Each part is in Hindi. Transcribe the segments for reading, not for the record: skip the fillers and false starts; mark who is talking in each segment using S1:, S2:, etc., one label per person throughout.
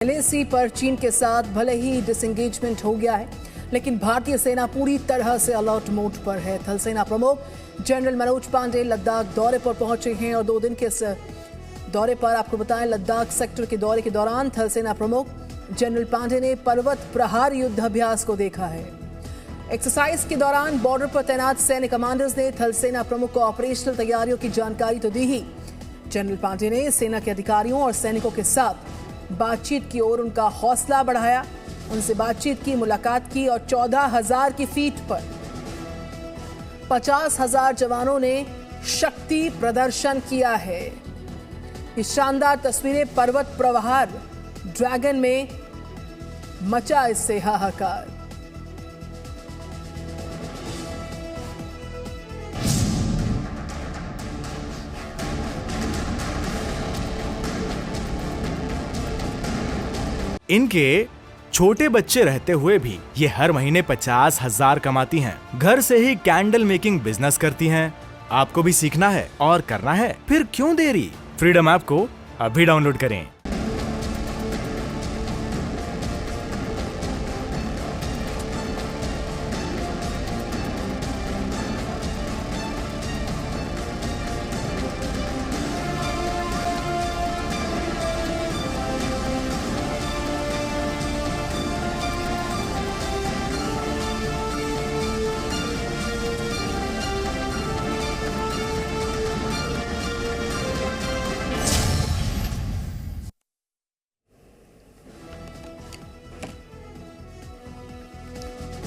S1: LAC पर चीन के साथ भले ही डिसएंगेजमेंट हो गया है, लेकिन भारतीय सेना पूरी तरह से अलर्ट मोड पर है। थल सेना प्रमुख जनरल मनोज पांडे लद्दाख दौरे पर पहुंचे हैं और 2 दिन के इस दौरे पर आपको बताएं, लद्दाख सेक्टर के दौरे के दौरान थल सेना प्रमुख जनरल पांडे ने पर्वत प्रहार युद्धाभ्यास को देखा है। एक्सरसाइज के दौरान बॉर्डर पर तैनात सैन्य कमांडर्स ने थल सेना प्रमुख को ऑपरेशनल तैयारियों की जानकारी तो दी ही, जनरल पांडे ने सेना के अधिकारियों और सैनिकों के साथ बातचीत की ओर उनका हौसला बढ़ाया। उनसे बातचीत की, मुलाकात की और 14,000 की फीट पर 50,000 जवानों ने शक्ति प्रदर्शन किया है। ये शानदार तस्वीरें पर्वत प्रहार ड्रैगन में मचा इससे हाहाकार।
S2: इनके छोटे बच्चे रहते हुए भी ये हर महीने 50,000 कमाती हैं। घर से ही कैंडल मेकिंग बिजनेस करती हैं। आपको भी सीखना है और करना है, फिर क्यों देरी? फ्रीडम ऐप को अभी डाउनलोड करें।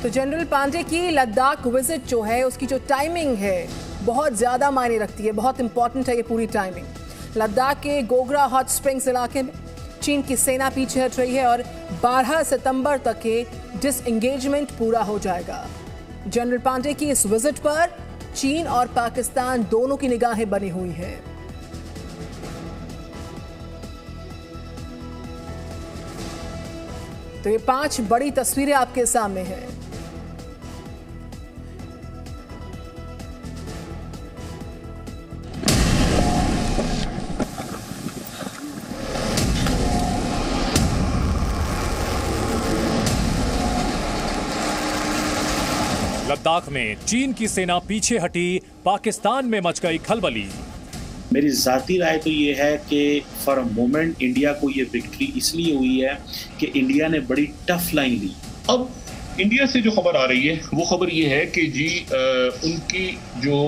S1: तो जनरल पांडे की लद्दाख विजिट जो है, उसकी जो टाइमिंग है बहुत ज़्यादा मायने रखती है, बहुत इंपॉर्टेंट है ये पूरी टाइमिंग। लद्दाख के गोगरा हॉट स्प्रिंग्स इलाके में चीन की सेना पीछे हट रही है और 12 सितंबर तक के डिसएंगेजमेंट पूरा हो जाएगा। जनरल पांडे की इस विजिट पर चीन और पाकिस्तान दोनों की निगाहें बनी हुई हैं। तो ये 5 बड़ी तस्वीरें आपके सामने हैं।
S3: लद्दाख में चीन की सेना पीछे हटी, पाकिस्तान में मच गई खलबली।
S4: मेरी ज़ाती राय तो ये है कि फॉर अ मोमेंट इंडिया को ये विक्ट्री इसलिए हुई है कि इंडिया ने बड़ी टफ लाइन ली।
S5: अब इंडिया से जो खबर आ रही है वो खबर ये है कि जी उनकी जो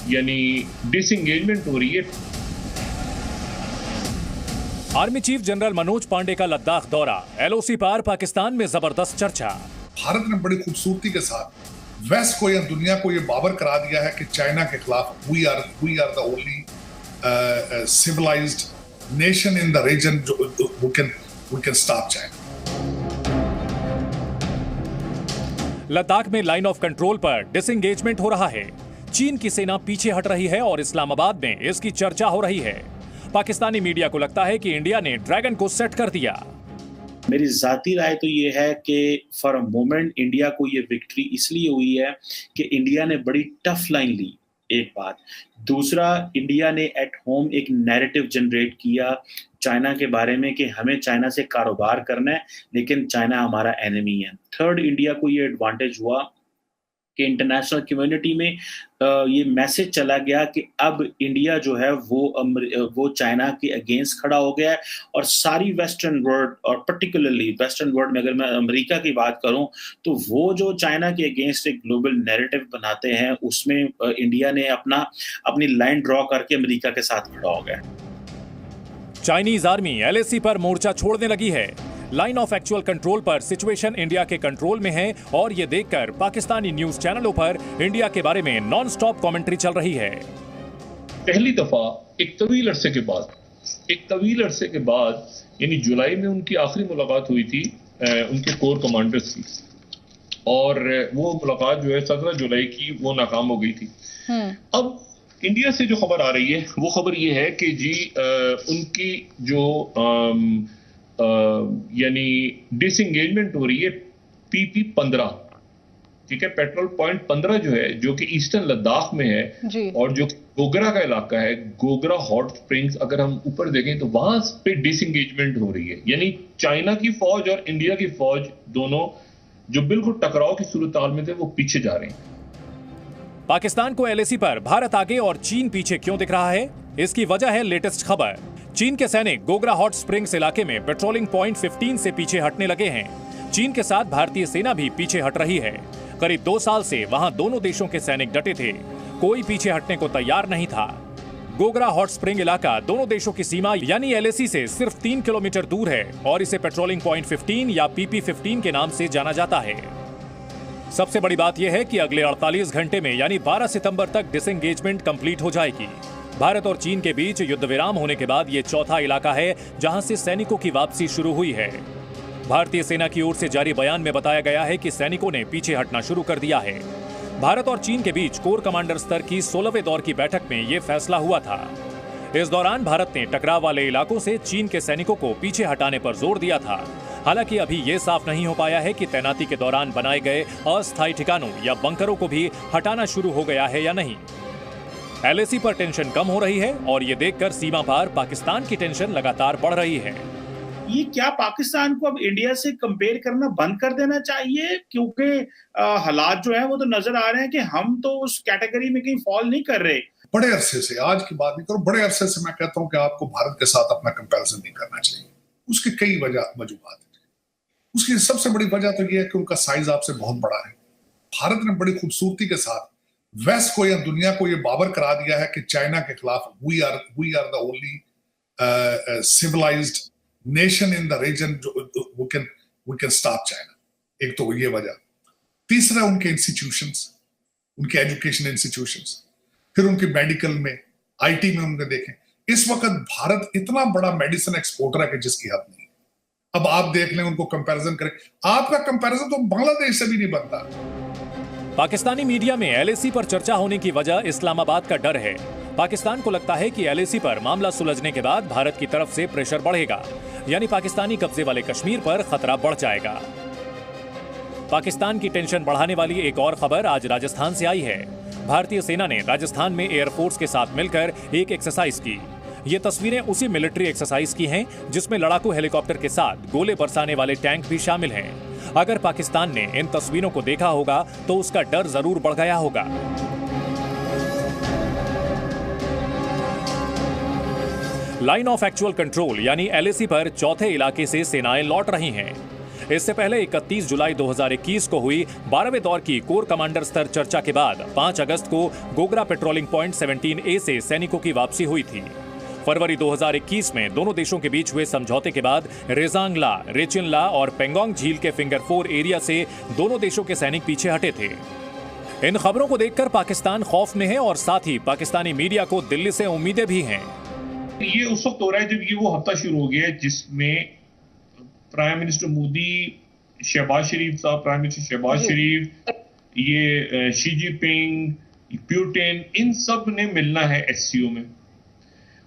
S5: यानी डिसएंगेजमेंट हो रही है।
S3: Army chief general Manoj Pande का लद्दाख दौरा, LOC पार पाकिस्तान में जबरदस्त चर्चा।
S6: भारत ने बड़ी खूबसूरती के साथ वेस्ट को या दुनिया को ये बावर करा दिया है कि चाइना के खिलाफ we are the only civilised nation in the region who can stop China।
S3: Ladakh में लाइन ऑफ कंट्रोल पर डिसएंगेजमेंट हो रहा है। चीन की सेना पीछे हट रही है और इस्लामाबाद में इसकी चर्चा हो रही है। पाकिस्तानी मीडिया को लगता है कि इंडिया ने ड्रैगन को सेट कर दिया।
S4: मेरी ज़ाती राय तो ये है कि फॉर अ मोमेंट इंडिया को ये विक्ट्री इसलिए हुई है कि इंडिया ने बड़ी टफ लाइन ली, एक बात। दूसरा, इंडिया ने एट होम एक नैरेटिव जनरेट किया चाइना के बारे में कि हमें चाइना से कारोबार करना है, लेकिन चाइना हमारा एनिमी है। थर्ड, इंडिया को ये एडवांटेज हुआ कि इंटरनेशनल कम्युनिटी में ये मैसेज चला गया कि अब इंडिया जो है वो चाइना के अगेंस्ट खड़ा हो गया है। और सारी वेस्टर्न वर्ल्ड, और पर्टिकुलरली वेस्टर्न वर्ल्ड में अगर मैं अमेरिका की बात करूं, तो वो जो चाइना के अगेंस्ट एक ग्लोबल नैरेटिव बनाते हैं, उसमें इंडिया ने अपनी लाइन ड्रॉ करके अमेरिका के साथ खड़ा हो गया।
S3: चाइनीज आर्मी LAC पर मोर्चा छोड़ने लगी है। लाइन ऑफ एक्चुअल कंट्रोल पर सिचुएशन इंडिया के कंट्रोल में है और ये देखकर पाकिस्तानी न्यूज चैनलों पर इंडिया के बारे में नॉन स्टॉप कमेंट्री चल रही है।
S5: पहली दफा एक तवील अरसे के बाद यानी जुलाई में उनकी आखिरी मुलाकात हुई थी उनके कोर कमांडर्स की, और वो मुलाकात जो है 17 जुलाई की वो नाकाम हो गई थी। अब इंडिया से जो खबर आ रही है वो खबर ये है कि जी उनकी जो यानी डिसएंगेजमेंट हो रही है PP-15, ठीक है, पेट्रोल पॉइंट 15 जो है, जो कि ईस्टर्न लद्दाख में है, और जो गोगरा का इलाका है, गोगरा हॉट स्प्रिंग्स, अगर हम ऊपर देखें तो वहां पे डिसएंगेजमेंट हो रही है, यानी चाइना की फौज और इंडिया की फौज दोनों जो बिल्कुल टकराव की सूरत में थे वो पीछे जा रहे हैं।
S3: पाकिस्तान को एलएसी पर भारत आगे और चीन पीछे क्यों दिख रहा है? इसकी वजह है लेटेस्ट खबर। चीन के सैनिक गोगरा हॉट स्प्रिंग्स इलाके में पेट्रोलिंग पॉइंट 15 से पीछे हटने लगे हैं। चीन के साथ भारतीय सेना भी पीछे हट रही है। करीब 2 साल से वहां दोनों देशों के सैनिक डटे थे, कोई पीछे हटने को तैयार नहीं था। गोगरा हॉट स्प्रिंग इलाका दोनों देशों की सीमा यानी एलएसी से सिर्फ 3 किलोमीटर दूर है और इसे पेट्रोलिंग पॉइंट 15 या PP-15 के नाम से जाना जाता है। सबसे बड़ी बात यह है कि अगले 48 घंटे में यानी 12 सितंबर तक डिसएंगेजमेंट कंप्लीट हो जाएगी। भारत और चीन के बीच युद्ध विराम होने के बाद यह चौथा इलाका है जहां से सैनिकों की वापसी शुरू हुई है। भारतीय सेना की ओर से जारी बयान में बताया गया है कि सैनिकों ने पीछे हटना शुरू कर दिया है। भारत और चीन के बीच कोर कमांडर स्तर की 16वें दौर की बैठक में यह फैसला हुआ था। इस दौरान भारत ने टकराव वाले इलाकों से चीन के सैनिकों को पीछे हटाने पर जोर दिया था। हालांकि अभी यह साफ नहीं हो पाया है कि तैनाती के दौरान बनाए गए अस्थायी ठिकानों या बंकरों को भी हटाना शुरू हो गया है या नहीं। एलएसी पर टेंशन कम हो रही है और ये देखकर सीमा पार पाकिस्तान की टेंशन लगातार बढ़ रही है।
S4: ये क्या पाकिस्तान को अब इंडिया से कंपेयर करना बंद कर देना चाहिए? क्योंकि हालात जो है वो तो नजर आ रहे हैं कि हम तो उस कैटेगरी में कहीं फॉल नहीं कर रहे।
S6: बड़े अरसे से, आज की बात नहीं करो, बड़े अरसे से मैं कहता हूं कि आपको भारत के साथ अपना कंपैरिजन नहीं करना चाहिए। उसकी कई वजूहत है। उसकी सबसे बड़ी वजह तो यह है कि उनका साइज आपसे बहुत बड़ा है। भारत ने बड़ी खूबसूरती के साथ वेस्ट को या दुनिया को यह बाबर करा दिया है कि चाइना के खिलाफ we are the only civilised nation in the region we can stop China. एक तो ये वजह। तीसरा उनके इंस्टीट्यूशंस, उनके एजुकेशन इंस्टीट्यूशंस, फिर उनके मेडिकल में, आईटी में उनके देखें। इस वक्त भारत इतना बड़ा मेडिसिन एक्सपोर्टर है कि जिसकी हद नहीं। अब आप देख लें, उनको कंपैरिजन करें, आपका कंपैरिजन तो बांग्लादेश से भी नहीं बनता।
S3: पाकिस्तानी मीडिया में एलएसी पर चर्चा होने की वजह इस्लामाबाद का डर है। पाकिस्तान को लगता है कि एलएसी पर मामला सुलझने के बाद भारत की तरफ से प्रेशर बढ़ेगा, यानी पाकिस्तानी कब्जे वाले कश्मीर पर खतरा बढ़ जाएगा। पाकिस्तान की टेंशन बढ़ाने वाली एक और खबर आज राजस्थान से आई है। भारतीय सेना ने राजस्थान में एयरफोर्स के साथ मिलकर एक एक्सरसाइज की। ये तस्वीरें उसी मिलिट्री एक्सरसाइज की हैं जिसमें लड़ाकू हेलीकॉप्टर के साथ गोले बरसाने वाले टैंक भी शामिल हैं। अगर पाकिस्तान ने इन तस्वीरों को देखा होगा तो उसका डर जरूर बढ़ गया होगा। लाइन ऑफ एक्चुअल कंट्रोल यानी एलएसी पर चौथे इलाके से सेनाएं लौट रही हैं। इससे पहले 31 जुलाई 2021 को हुई 12वें दौर की कोर कमांडर स्तर चर्चा के बाद 5 अगस्त को गोगरा पेट्रोलिंग पॉइंट 17A से सैनिकों की वापसी हुई थी। फरवरी 2021 में दोनों देशों के बीच हुए समझौते के बाद रेजांगला, रेचिनला और पेंगोंग झील के फिंगर 4 एरिया से दोनों देशों के सैनिक पीछे हटे थे। इन खबरों को देखकर पाकिस्तान खौफ में है और साथ ही पाकिस्तानी मीडिया को दिल्ली से उम्मीदें भी हैं।
S5: ये उस वक्त हो रहा है जब ये वो हफ्ता शुरू हो गया है जिसमें प्राइम मिनिस्टर मोदी, शहबाज शरीफ साहब, प्राइम मिनिस्टर शहबाज शरीफ, ये शी जिनपिंग, पुतिन, इन सब ने मिलना है एससीओ में।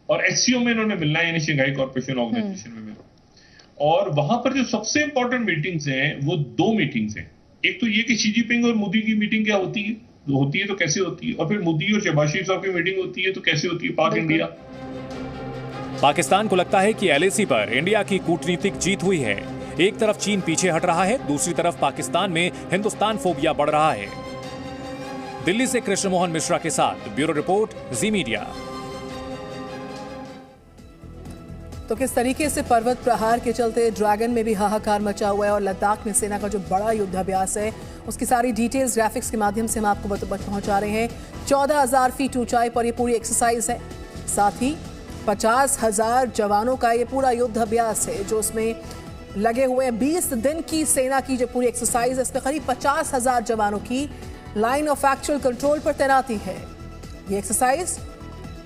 S5: और एससीओ में इन्होंने मिलना है यानी शंघाई कॉर्पोरेशन ऑर्गेनाइजेशन में मिलना। और वहां पर जो सबसे इंपॉर्टेंट मीटिंग्स हैं वो 2 मीटिंग्स हैं। एक तो ये कि शी जिनपिंग और मोदी की मीटिंग क्या होती है तो कैसे होती है, और फिर मोदी और शहबाज शरीफ साहब की मीटिंग होती है तो कैसे होती है, पाक इंडिया।
S3: पाकिस्तान को लगता है कि एलएसी पर इंडिया की कूटनीतिक जीत हुई है। एक तरफ चीन पीछे हट रहा है, दूसरी तरफ पाकिस्तान में हिंदुस्तान फोबिया बढ़ रहा है। दिल्ली से कृष्ण मोहन मिश्रा के साथ ब्यूरो रिपोर्ट, जी मीडिया।
S1: तो किस तरीके से पर्वत प्रहार के चलते ड्रैगन में भी हाहाकार मचा हुआ है और लद्दाख में सेना का जो बड़ा युद्धाभ्यास है उसकी सारी डिटेल्स ग्राफिक्स के माध्यम से हम आपको पहुंचा रहे हैं। 14,000 फीट ऊंचाई पर ये पूरी एक्सरसाइज है। साथ ही 50,000 जवानों का ये पूरा युद्धाभ्यास है जो उसमें लगे हुए हैं। 20 दिन की सेना की जो पूरी एक्सरसाइज है इसमें करीब 50,000 जवानों की लाइन ऑफ एक्चुअल कंट्रोल पर तैनाती है। ये एक्सरसाइज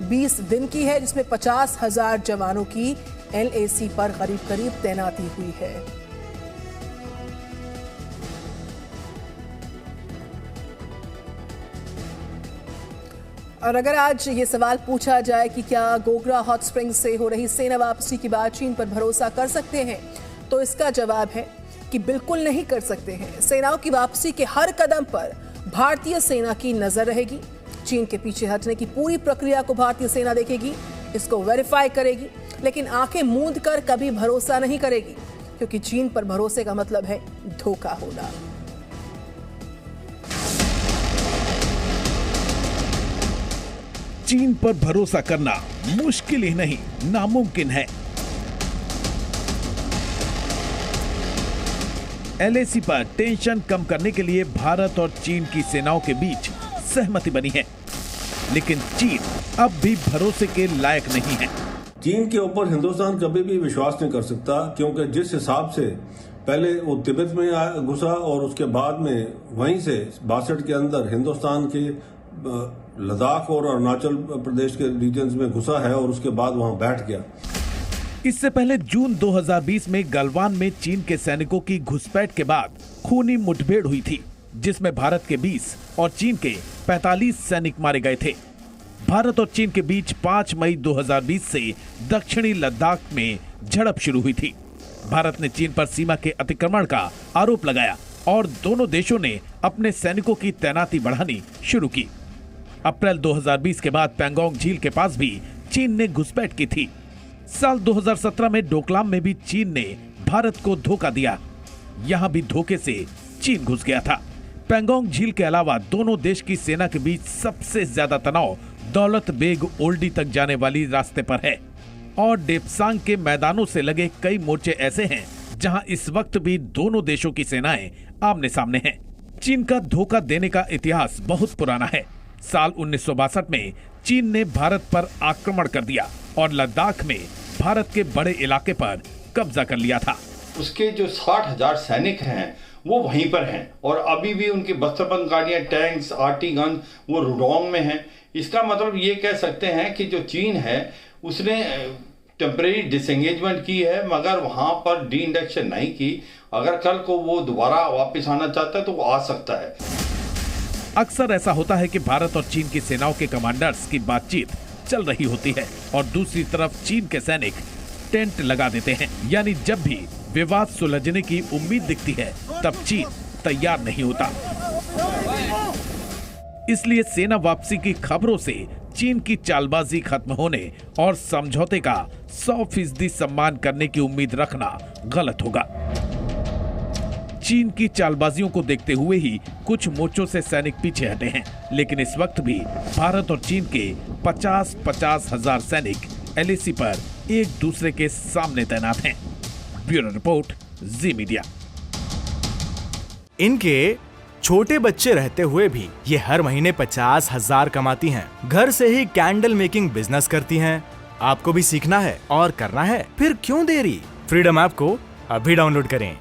S1: 20 दिन की है जिसमें 50,000 जवानों की एलएसी पर करीब तैनाती हुई है। और अगर आज ये सवाल पूछा जाए कि क्या गोगरा हॉट स्प्रिंग से हो रही सेना वापसी की बात चीन पर भरोसा कर सकते हैं, तो इसका जवाब है कि बिल्कुल नहीं कर सकते हैं। सेनाओं की वापसी के हर कदम पर भारतीय सेना की नजर रहेगी। चीन के पीछे हटने की पूरी प्रक्रिया को भारतीय सेना देखेगी, इसको वेरीफाई करेगी, लेकिन आंखें मूंद कर कभी भरोसा नहीं करेगी, क्योंकि चीन पर भरोसे का मतलब है धोखा होना।
S7: चीन पर भरोसा करना मुश्किल ही नहीं, नामुमकिन है। एलएसी पर टेंशन कम करने के लिए भारत और चीन की सेनाओं के बीच सहमति बनी है, लेकिन चीन अब भी भरोसे के लायक नहीं है।
S8: चीन के ऊपर हिंदुस्तान कभी भी विश्वास नहीं कर सकता, क्योंकि जिस हिसाब से पहले वो तिब्बत में घुसा और उसके बाद में वहीं से 62 के अंदर हिंदुस्तान के लद्दाख और अरुणाचल प्रदेश के रीजन्स में घुसा है और उसके बाद वहां बैठ गया।
S7: इससे पहले जून 2020 में गलवान में चीन के सैनिकों की घुसपैठ के बाद खूनी मुठभेड़ हुई थी, जिसमें भारत के 20 और चीन के 45 सैनिक मारे गए थे। भारत और चीन के बीच 5 मई 2020 से दक्षिणी लद्दाख में झड़प शुरू हुई थी। भारत ने चीन पर सीमा के अतिक्रमण का आरोप लगाया और दोनों देशों ने अपने सैनिकों की तैनाती बढ़ानी शुरू की। अप्रैल 2020 के बाद पैंगोंग झील के पास भी चीन ने घुसपैठ की थी। साल 2017 में डोकलाम में भी चीन ने भारत को धोखा दिया। यहां भी धोखे से चीन घुस गया था। पैंगोंग झील के अलावा दोनों देश की सेना के बीच सबसे ज्यादा तनाव दौलत बेग ओल्डी तक जाने वाली रास्ते पर है और डेप्सांग के मैदानों से लगे कई मोर्चे ऐसे हैं जहां इस वक्त भी दोनों देशों की सेनाएं आमने सामने हैं। चीन का धोखा देने का इतिहास बहुत पुराना है। साल 1962 में चीन ने भारत पर आक्रमण कर दिया और लद्दाख में भारत के बड़े इलाके पर कब्जा कर लिया था।
S9: उसके जो 60,000 सैनिक हैं वो वहीं पर हैं और अभी भी उनकी बस्तरबंद गाड़ियां, टैंक्स, आरटी गन वो रुडोंग में हैं। इसका मतलब ये कह सकते हैं कि जो चीन है उसने टेम्परेरी डिसएंगेजमेंट की है, मगर वहां पर डी इंडक्शन नहीं की। अगर कल को वो दोबारा वापस आना चाहता है तो वो आ सकता है।
S7: अक्सर ऐसा होता है कि भारत और चीन की सेनाओं के कमांडर्स की बातचीत चल रही होती है और दूसरी तरफ चीन के सैनिक टेंट लगा देते हैं, यानी जब भी विवाद सुलझने की उम्मीद दिखती है तब चीन तैयार नहीं होता। इसलिए सेना वापसी की खबरों से चीन की चालबाजी खत्म होने और समझौते का 100% सम्मान करने की उम्मीद रखना गलत होगा। चीन की चालबाजियों को देखते हुए ही कुछ मोर्चों से सैनिक पीछे हटे हैं, लेकिन इस वक्त भी भारत और चीन के 50-50 हजार सैनिक एलएसी पर एक दूसरे के सामने तैनात हैं। ब्यूरो रिपोर्ट, जी मीडिया।
S2: इनके छोटे बच्चे रहते हुए भी ये हर महीने 50,000 कमाती हैं। घर से ही कैंडल मेकिंग बिजनेस करती हैं। आपको भी सीखना है और करना है, फिर क्यों देरी? फ्रीडम ऐप को अभी डाउनलोड करें।